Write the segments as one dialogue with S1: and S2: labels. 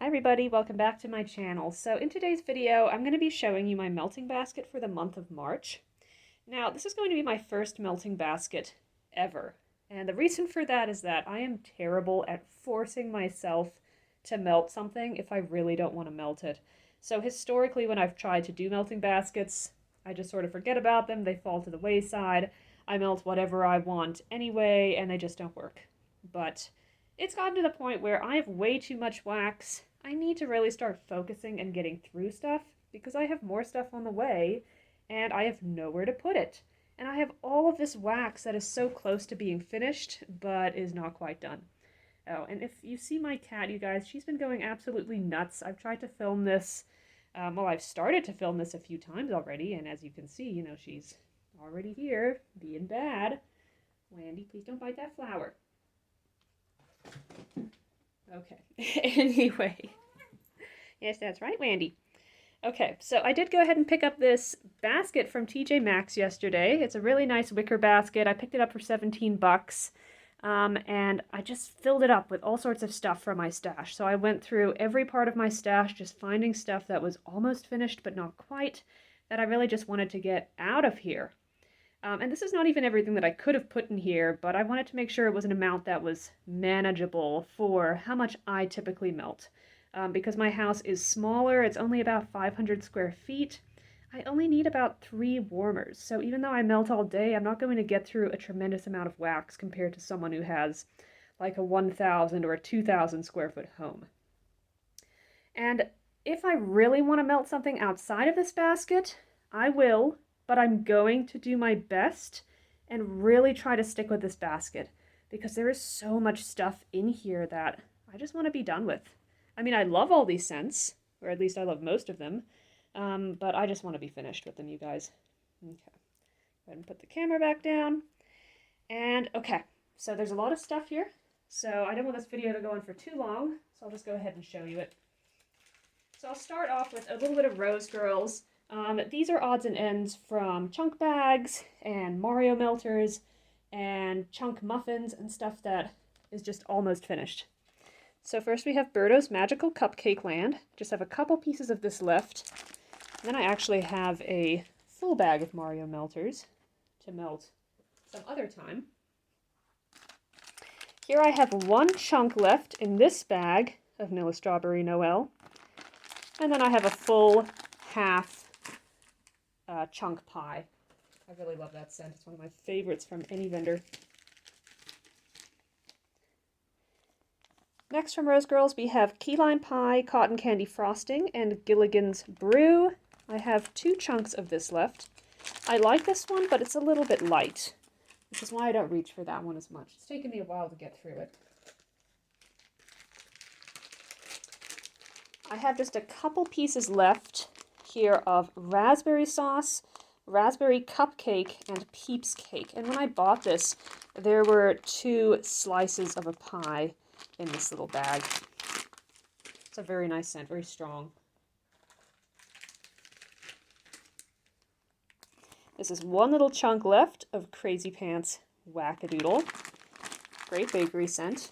S1: Hi everybody, welcome back to my channel. So in today's video, I'm going to be showing you my melting basket for the month of March. Now, this is going to be my first melting basket ever. And the reason for that is that I am terrible at forcing myself to melt something if I really don't want to melt it. So historically, when I've tried to do melting baskets, I just sort of forget about them, they fall to the wayside, I melt whatever I want anyway, and they just don't work. But it's gotten to the point where I have way too much wax. I need to really start focusing and getting through stuff because I have more stuff on the way and I have nowhere to put it. And I have all of this wax that is so close to being finished but is not quite done. Oh, and if you see my cat, you guys, she's been going absolutely nuts. I've tried to film this, I've started to film this a few times already, and as you can see, she's already here, being bad. Landy, please don't bite that flower. Okay, anyway. Yes, that's right, Landy. Okay, so I did go ahead and pick up this basket from TJ Maxx yesterday. It's a really nice wicker basket. I picked it up for 17 bucks. And I just filled it up with all sorts of stuff from my stash. So I went through every part of my stash, just finding stuff that was almost finished but not quite, that I really just wanted to get out of here. And this is not even everything that I could have put in here, but I wanted to make sure it was an amount that was manageable for how much I typically melt. Because my house is smaller, it's only about 500 square feet, I only need about 3 warmers. So even though I melt all day, I'm not going to get through a tremendous amount of wax compared to someone who has like a 1,000 or a 2,000 square foot home. And if I really want to melt something outside of this basket, I will, but I'm going to do my best and really try to stick with this basket because there is so much stuff in here that I just want to be done with. I mean, I love all these scents, or at least I love most of them, but I just want to be finished with them, you guys. Okay, go ahead and put the camera back down. And okay, so there's a lot of stuff here, so I don't want this video to go on for too long, so I'll just go ahead and show you it. So I'll start off with a little bit of Rose Girls. These are odds and ends from chunk bags and Mario melters and chunk muffins and stuff that is just almost finished. So first we have Birdo's Magical Cupcake Land. Just have a couple pieces of this left. Then I actually have a full bag of Mario melters to melt some other time. Here I have one chunk left in this bag of Vanilla Strawberry Noel. And then I have a full half chunk pie. I really love that scent. It's one of my favorites from any vendor. Next from Rose Girls, we have Key Lime Pie, Cotton Candy Frosting, and Gilligan's Brew. I have 2 chunks of this left. I like this one, but it's a little bit light, which is why I don't reach for that one as much. It's taken me a while to get through it. I have just a couple pieces left here of raspberry sauce, raspberry cupcake, and Peeps cake. And when I bought this, there were 2 slices of a pie in this little bag. It's a very nice scent, very strong. This is one little chunk left of Crazy Pants Wackadoodle. Great bakery scent.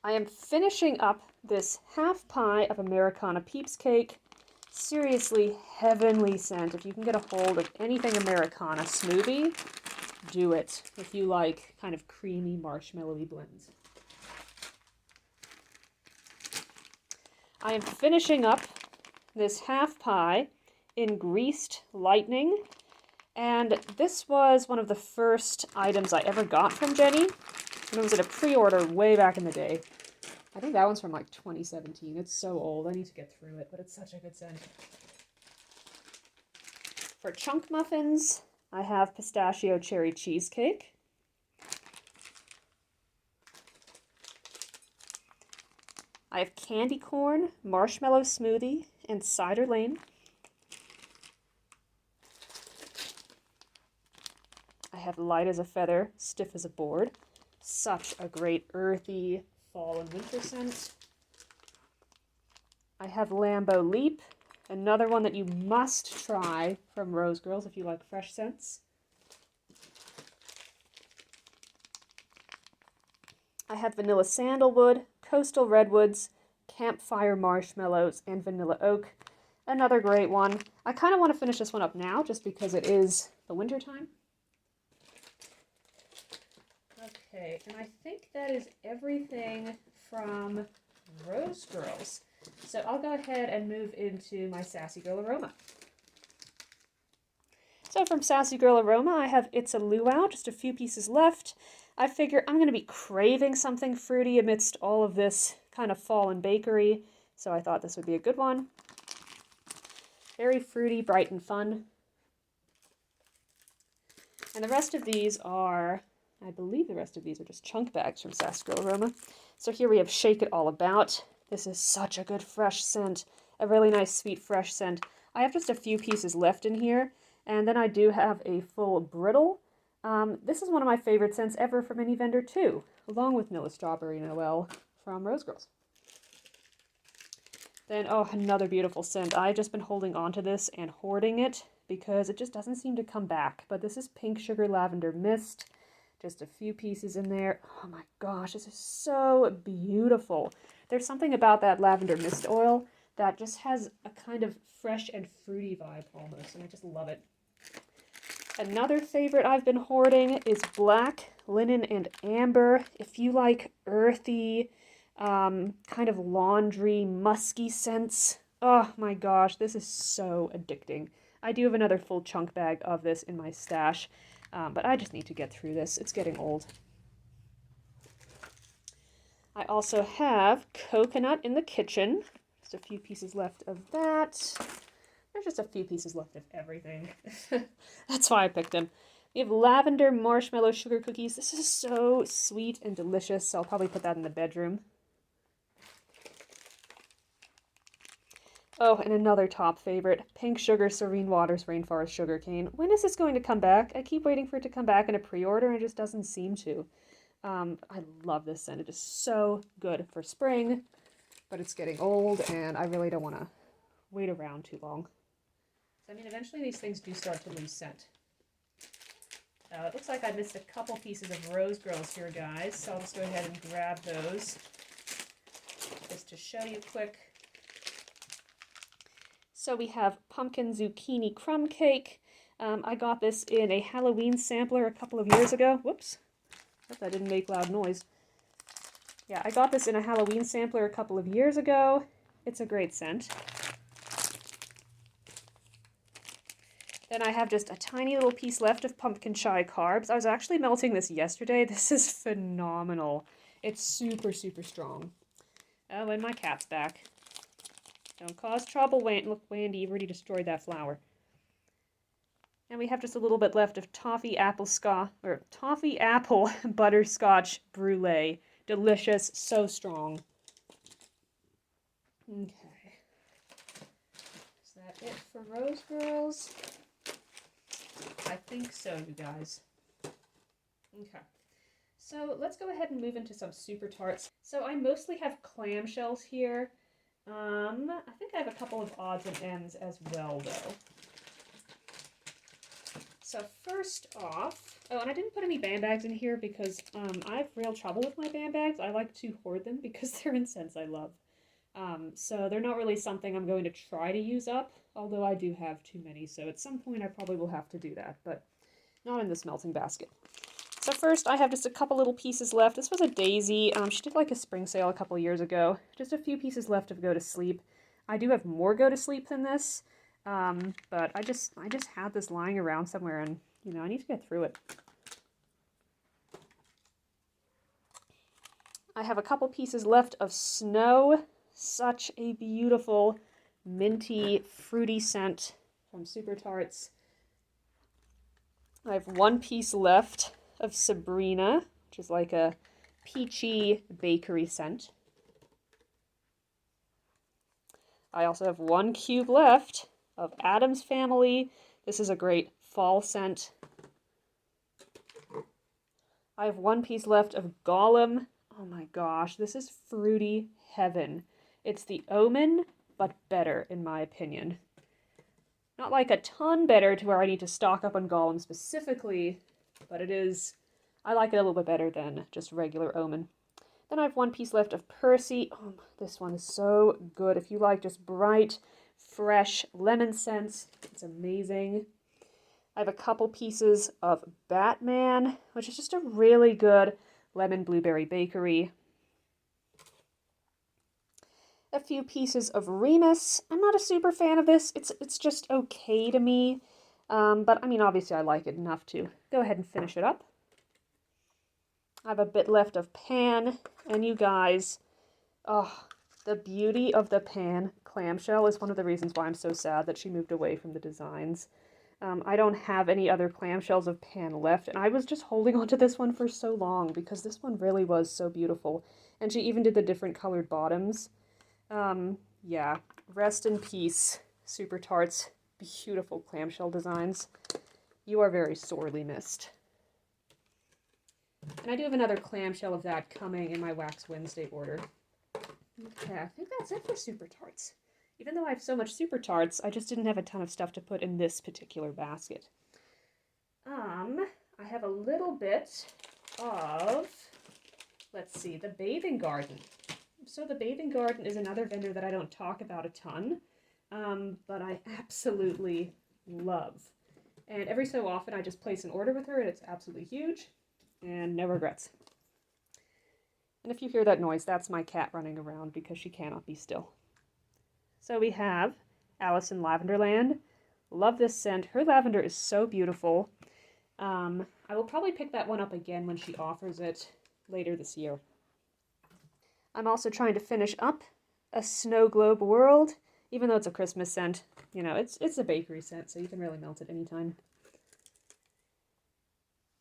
S1: I am finishing up this half pie of Americana Peeps cake. Seriously, heavenly scent. If you can get a hold of anything Americana smoothie, do it. If you like kind of creamy, marshmallowy blends. I am finishing up this half pie in Greased Lightning. And this was one of the first items I ever got from Jenny. And it was at a pre-order way back in the day. I think that one's from like 2017. It's so old. I need to get through it, but it's such a good scent. For chunk muffins, I have pistachio cherry cheesecake. I have candy corn, marshmallow smoothie, and cider lane. I have light as a feather, stiff as a board. Such a great earthy fall and winter scent. I have Lambo Leap, another one that you must try from Rose Girls if you like fresh scents. I have vanilla sandalwood, coastal redwoods, campfire marshmallows, and vanilla oak. Another great one. I kind of want to finish this one up now just because it is the winter time. Okay, and I think that is everything from Rose Girls. So I'll go ahead and move into my Sassy Girl Aroma. So from Sassy Girl Aroma, I have It's a Luau, just a few pieces left. I figure I'm going to be craving something fruity amidst all of this kind of fall and bakery, so I thought this would be a good one. Very fruity, bright, and fun. And the rest of these are, I believe the rest of these are just chunk bags from Sassy Girl Aroma. So here we have Shake It All About. This is such a good fresh scent. A really nice, sweet, fresh scent. I have just a few pieces left in here, and then I do have a full brittle. This is one of my favorite scents ever from any vendor too, along with Vanilla Strawberry Noel from Rose Girls. Then, oh, another beautiful scent. I've just been holding on to this and hoarding it because it just doesn't seem to come back. But this is Pink Sugar Lavender Mist. Just a few pieces in there. Oh my gosh, this is so beautiful. There's something about that lavender mist oil that just has a kind of fresh and fruity vibe almost, and I just love it. Another favorite I've been hoarding is Black Linen and Amber. If you like earthy, kind of laundry, musky scents, oh my gosh, this is so addicting. I do have another full chunk bag of this in my stash, but I just need to get through this. It's getting old. I also have Coconut in the Kitchen. Just a few pieces left of that. There's just a few pieces left of everything. That's why I picked them. We have Lavender Marshmallow Sugar Cookies. This is so sweet and delicious, so I'll probably put that in the bedroom. Oh, and another top favorite, Pink Sugar Serene Waters Rainforest Sugarcane. When is this going to come back? I keep waiting for it to come back in a pre-order and it just doesn't seem to. I love this scent. It is so good for spring, but it's getting old and I really don't want to wait around too long. I mean, eventually these things do start to lose scent. It looks like I missed a couple pieces of Rose Girls here, guys, so I'll just go ahead and grab those just to show you quick. So we have Pumpkin Zucchini Crumb Cake. I got this in a Halloween sampler a couple of years ago. Whoops. Hope that didn't make loud noise. Yeah, I got this in a Halloween sampler a couple of years ago. It's a great scent. Then I have just a tiny little piece left of pumpkin chai carbs. I was actually melting this yesterday. This is phenomenal. It's super, super strong. Oh, and my cat's back. Don't cause trouble, Look, Wandy, you've already destroyed that flower. And we have just a little bit left of toffee apple butterscotch brulee. Delicious, so strong. Okay. Is that it for Rose Girls? I think so, you guys. Okay. So let's go ahead and move into some Super Tarts. So I mostly have clamshells here. I think I have a couple of odds and ends as well, though. So first off, oh, and I didn't put any band bags in here because I have real trouble with my band bags. I like to hoard them because they're in scents I love. So they're not really something I'm going to try to use up, although I do have too many, so at some point I probably will have to do that, but not in this melting basket. So first I have just a couple little pieces left. This was a Daisy. She did like a spring sale a couple years ago. Just a few pieces left of Go to Sleep. I do have more Go to Sleep than this, but I just had this lying around somewhere and, you know, I need to get through it. I have a couple pieces left of Snow. Such a beautiful, minty, fruity scent from Super Tarts. I have one piece left of Sabrina, which is like a peachy bakery scent. I also have one cube left of Addams Family. This is a great fall scent. I have one piece left of Gollum. Oh my gosh, this is fruity heaven. It's the Omen, but better, in my opinion. Not like a ton better to where I need to stock up on Gollum specifically, but it is, I like it a little bit better than just regular Omen. Then I have one piece left of Percy. Oh, this one is so good. If you like just bright, fresh lemon scents, it's amazing. I have a couple pieces of Batman, which is just a really good lemon blueberry bakery. A few pieces of Remus. I'm not a super fan of this. It's just okay to me. But I mean, obviously I like it enough to go ahead and finish it up. I have a bit left of Pan, and you guys, oh, the beauty of the Pan clamshell is one of the reasons why I'm so sad that she moved away from the designs. I don't have any other clamshells of Pan left, and I was just holding on to this one for so long because this one really was so beautiful. And she even did the different colored bottoms. Yeah, rest in peace, Super Tarts. Beautiful clamshell designs. You are very sorely missed. And I do have another clamshell of that coming in my Wax Wednesday order. Okay, I think that's it for Super Tarts. Even though I have so much Super Tarts, I just didn't have a ton of stuff to put in this particular basket. I have a little bit of, let's see, the Bathing Garden. So the Bathing Garden is another vendor that I don't talk about a ton, but I absolutely love. And every so often I just place an order with her and it's absolutely huge and no regrets. And if you hear that noise, that's my cat running around because she cannot be still. So we have Alice in Lavenderland. Love this scent. Her lavender is so beautiful. I will probably pick that one up again when she offers it later this year. I'm also trying to finish up a Snow Globe World, even though it's a Christmas scent. You know, it's a bakery scent, so you can really melt it anytime.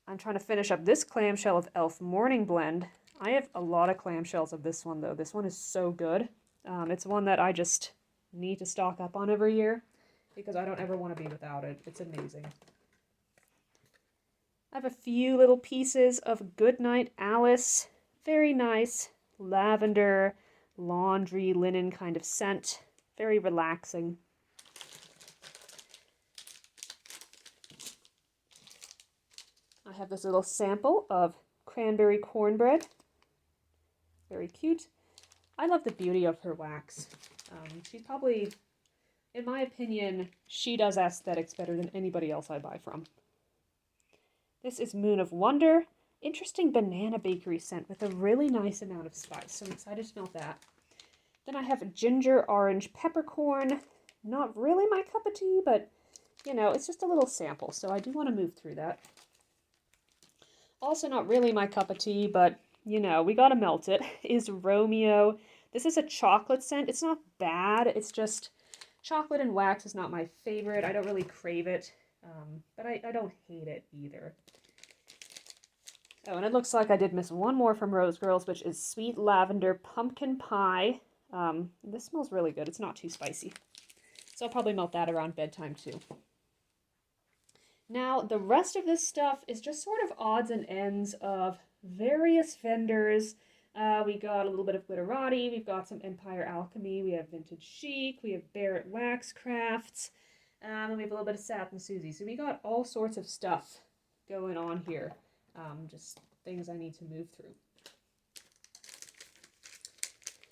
S1: I'm trying to finish up this clamshell of Elf Morning Blend. I have a lot of clamshells of this one, though. This one is so good. It's one that I just need to stock up on every year because I don't ever want to be without it. It's amazing. I have a few little pieces of Goodnight Alice. Very nice lavender, laundry, linen kind of scent. Very relaxing. I have this little sample of cranberry cornbread. Very cute. I love the beauty of her wax. She's probably, in my opinion, she does aesthetics better than anybody else I buy from. This is Moon of Wonder. Interesting banana bakery scent with a really nice amount of spice, so I'm excited to smell that. Then I have ginger orange peppercorn. Not really my cup of tea, but, you know, it's just a little sample, so I do want to move through that. Also not really my cup of tea, but, you know, we gotta melt it, is Romeo. This is a chocolate scent. It's not bad, it's just chocolate and wax is not my favorite. I don't really crave it, but I don't hate it either. Oh, and it looks like I did miss one more from Rose Girls, which is Sweet Lavender Pumpkin Pie. This smells really good. It's not too spicy. So I'll probably melt that around bedtime too. Now, the rest of this stuff is just sort of odds and ends of various vendors. We got a little bit of Glitterati, we've got some Empire Alchemy, we have Vintage Chic, we have Barrett Wax Crafts, and we have a little bit of Satin Susie. So we got all sorts of stuff going on here. Just things I need to move through.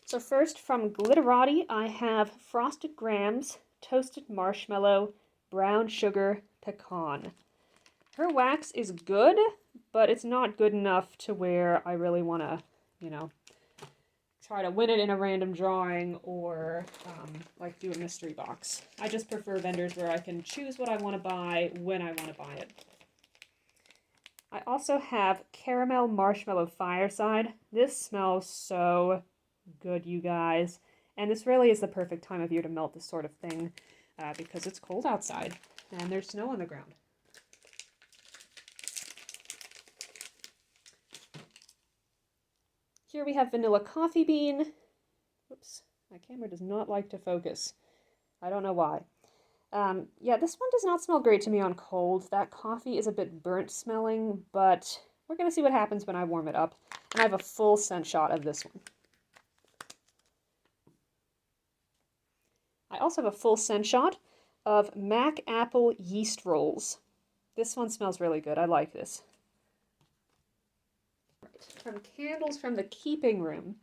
S1: So first, from Glitterati, I have Frosted Grahams, Toasted Marshmallow, Brown Sugar, Pecan. Her wax is good, but it's not good enough to where I really want to, you know, try to win it in a random drawing or like do a mystery box. I just prefer vendors where I can choose what I want to buy when I want to buy it. I also have Caramel Marshmallow Fireside. This smells so good, you guys. And this really is the perfect time of year to melt this sort of thing because it's cold outside and there's snow on the ground. Here we have Vanilla Coffee Bean. Whoops, my camera does not like to focus. I don't know why. Yeah, this one does not smell great to me on cold. That coffee is a bit burnt smelling, but we're going to see what happens when I warm it up. And I have a full scent shot of this one. I also have a full scent shot of Mac Apple Yeast Rolls. This one smells really good. I like this. from Candles from the Keeping Room,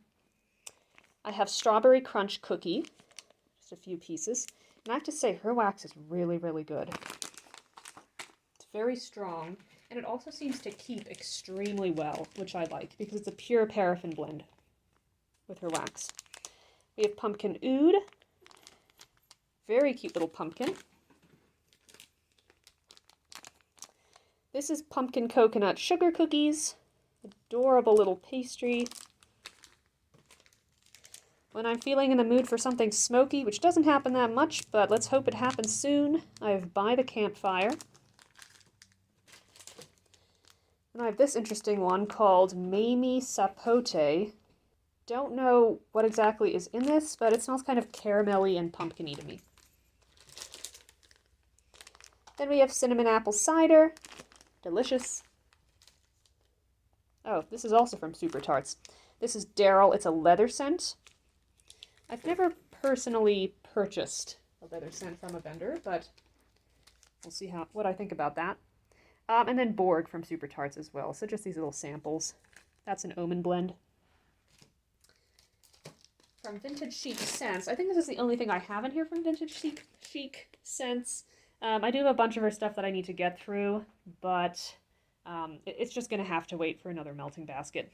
S1: I have Strawberry Crunch Cookie, just a few pieces. And I have to say, her wax is really, really good. It's very strong, and it also seems to keep extremely well, which I like, because it's a pure paraffin blend with her wax. We have Pumpkin Oud, very cute little pumpkin. This is Pumpkin Coconut Sugar Cookies, adorable little pastry. When I'm feeling in the mood for something smoky, which doesn't happen that much, but let's hope it happens soon, I have By the Campfire. And I have this interesting one called Mamie Sapote. Don't know what exactly is in this, but it smells kind of caramelly and pumpkin-y to me. Then we have Cinnamon Apple Cider. Delicious. Oh, this is also from Super Tarts. This is Daryl. It's a leather scent. I've never personally purchased a leather scent from a vendor, but we'll see what I think about that. And then Borg from Super Tarts as well. So just these little samples. That's an Omen blend. From Vintage Chic Scents. I think this is the only thing I have in here from Vintage Chic Scents. I do have a bunch of her stuff that I need to get through, but it's just going to have to wait for another melting basket.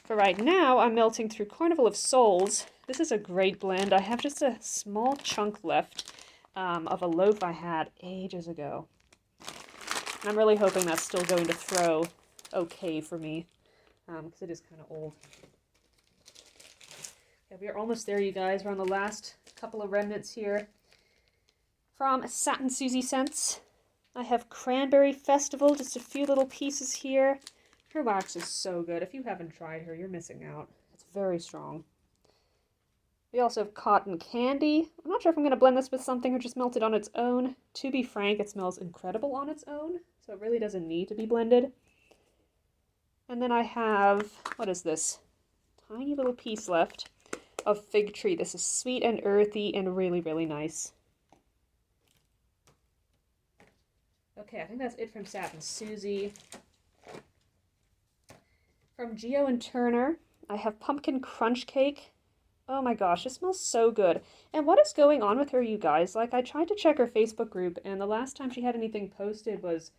S1: For right now, I'm melting through Carnival of Souls. This is a great blend. I have just a small chunk left of a loaf I had ages ago. And I'm really hoping that's still going to throw okay for me, because it is kind of old. Yeah, we are almost there, you guys. We're on the last couple of remnants here. From Satin Susie Scents, I have Cranberry Festival, just a few little pieces here. Her wax is so good. If you haven't tried her, you're missing out. It's very strong. We also have Cotton Candy. I'm not sure if I'm going to blend this with something or just melt it on its own. To be frank, it smells incredible on its own, so it really doesn't need to be blended. And then I have, what is this? Tiny little piece left of Fig Tree. This is sweet and earthy and really, really nice. Okay, I think that's it from Satin Susie. From Geo and Turner, I have Pumpkin Crunch Cake. Oh my gosh, it smells so good. And what is going on with her, you guys? Like, I tried to check her Facebook group, and the last time she had anything posted was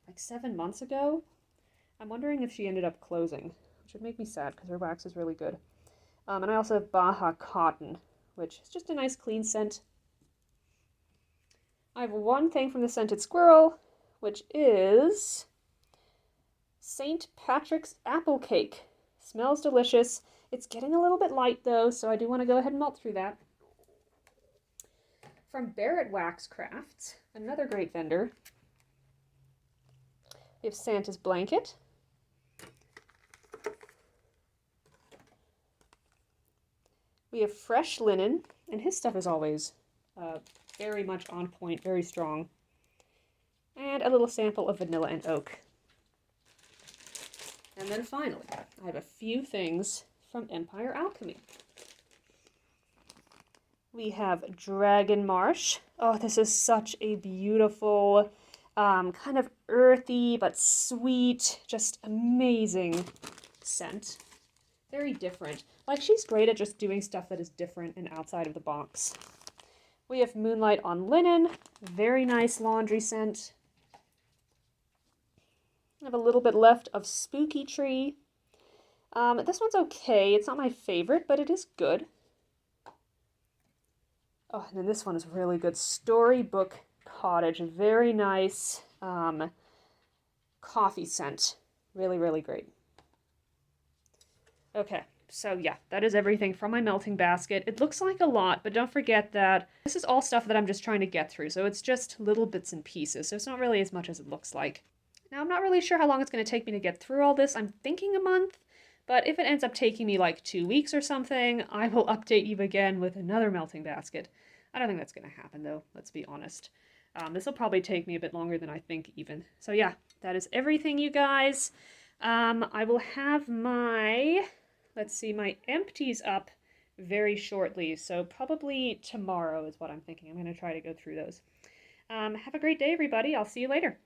S1: like 7 months ago. I'm wondering if she ended up closing, which would make me sad because her wax is really good. And I also have Baja Cotton, which is just a nice clean scent. I have one thing from the Scented Squirrel, which is St. Patrick's Apple Cake. Smells delicious. It's getting a little bit light though, so I do want to go ahead and melt through that. From Barrett Wax Crafts, another great vendor, we have Santa's Blanket. We have Fresh Linen, and his stuff is always very much on point, very strong. And a little sample of Vanilla and Oak. And then finally, I have a few things from Empire Alchemy. We have Dragon Marsh. Oh, this is such a beautiful, kind of earthy but sweet, just amazing scent. Very different. Like, she's great at just doing stuff that is different and outside of the box. We have Moonlight on Linen. Very nice laundry scent. I have a little bit left of Spooky Tree. This one's okay. It's not my favorite, but it is good. Oh, and then this one is really good. Storybook Cottage. Very nice coffee scent. Really, really great. Okay, so yeah, that is everything from my melting basket. It looks like a lot, but don't forget that this is all stuff that I'm just trying to get through, so it's just little bits and pieces, so it's not really as much as it looks like. Now, I'm not really sure how long it's going to take me to get through all this. I'm thinking a month, but if it ends up taking me like 2 weeks or something, I will update you again with another melting basket. I don't think that's going to happen, though, let's be honest. This will probably take me a bit longer than I think, even. So yeah, that is everything, you guys. I will have my, let's see, my empties up very shortly, so probably tomorrow is what I'm thinking. I'm going to try to go through those. Have a great day, everybody. I'll see you later.